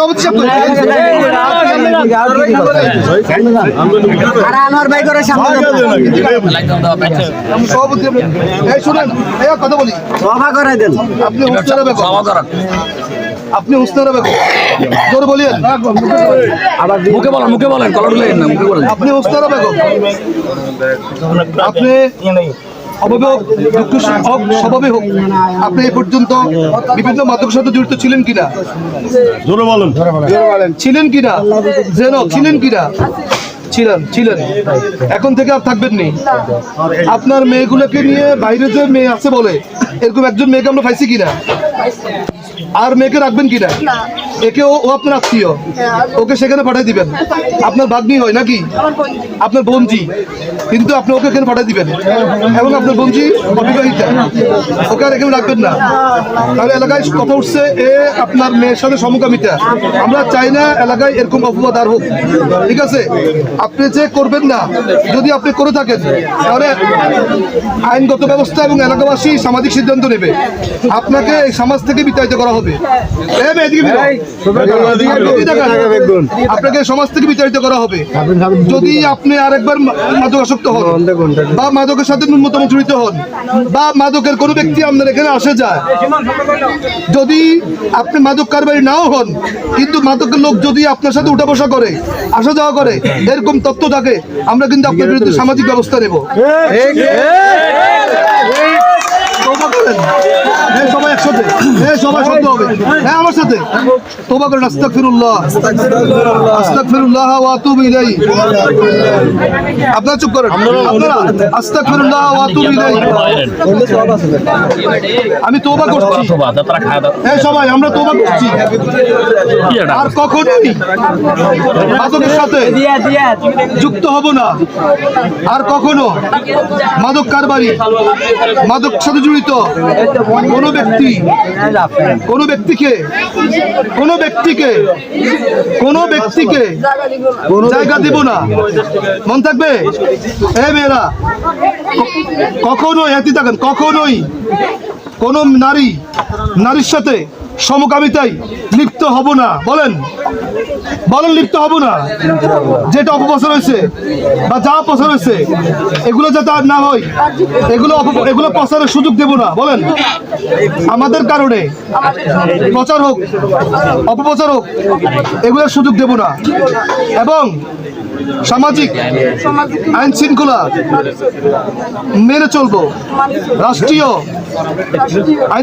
সভাপতি সাহেব সভাপতি এই শুনেন এই কথা বলি আপনি হুসনারা বেগম জোর বলিয়েন মুখে বলেন আপনি হুসনারা বেগম আপনি অভাবে হোক স্বভাবে হোক আপনি এই পর্যন্ত বিভিন্ন মাদকের সাথে জড়িত ছিলেন কিনা ছিলেন কিনা ছিলেন কিনা ছিলেন এখন থেকে আর থাকবেন নি আপনার মেয়েগুলোকে নিয়ে বাইরে যে মেয়ে আছে বলে এরকম একজন মেয়েকে আমরা পাইছি কিনা আর মেয়েকে রাখবেন কিনা একে ও আপনার আত্মীয় ওকে সেখানে পাঠিয়ে দিবেন আপনার ভাগ্নি হয় নাকি আপনার বোনজি কিন্তু আপনি ওকে এখানে পাঠিয়ে দিবেন এবং আপনার বোনজি অবিবাহিতা ওকে আর এখানে রাখবেন না তাহলে এলাকায় কথা উঠছে এ আপনার মেয়ের সাথে সমকামিতা আমরা চাই না এলাকায় এরকম অপবাদ আর হোক ঠিক আছে আপনি যে করবেন না যদি আপনি করে থাকেন তাহলে আইনগত ব্যবস্থা এবং এলাকাবাসী সামাজিক সিদ্ধান্ত নেবে আপনাকে এই সমাজ থেকে বিতাড়িত করা হবে আপনাকে সমাজ থেকে বিতাড়িত করা হবে যদি আপনি আরেকবার মাদকাসক্ত হন বা মাদকের সাথে ন্যূনতম জড়িত হন বা মাদকের কোনো ব্যক্তি আপনার এখানে আসে যায় যদি আপনি মাদক কারবারি নাও হন কিন্তু মাদকের লোক যদি আপনার সাথে উঠা বসা করে আসা যাওয়া করে এরকম তথ্য থাকে আমরা কিন্তু আপনার বিরুদ্ধে সামাজিক ব্যবস্থা নেব সবাই একসাথে সবাই শব্দ হবে হ্যাঁ আমার সাথে তোবা করেন আস্তাগফিরুল্লাহ আস্তাগফিরুল্লাহ ওয়া আতুবু ইলাইহি আপনারা চুপ করেন আপনারা আস্তাগফিরুল্লাহ ওয়া আতুবু ইলাইহি আমি তোবা করছি হ্যাঁ সবাই আমরা তোবা করছি আর কখনোই মাদকের সাথে যুক্ত হব না আর কখনো মাদক কারবারি মাদক সাথে জড়িত কোনো ব্যক্তিকে জায়গা দেব না মন থাকবে এ মেয়েরা কখনোই একই থাকেন কখনোই কোন নারীর সাথে সমকামিতায় লিপ্ত হব না বলেন লিপ্ত হব না যেটা অপপ্রচার হয়েছে বা যা প্রচার হয়েছে এগুলো যাতে আর না হয় এগুলো প্রচারের সুযোগ দেব না বলেন আমাদের কারণে প্রচার হোক অপপ্রচার হোক এগুলোর সুযোগ দেব না এবং সামাজিক আইন শৃঙ্খলা মেনে চলবো রাষ্ট্রীয়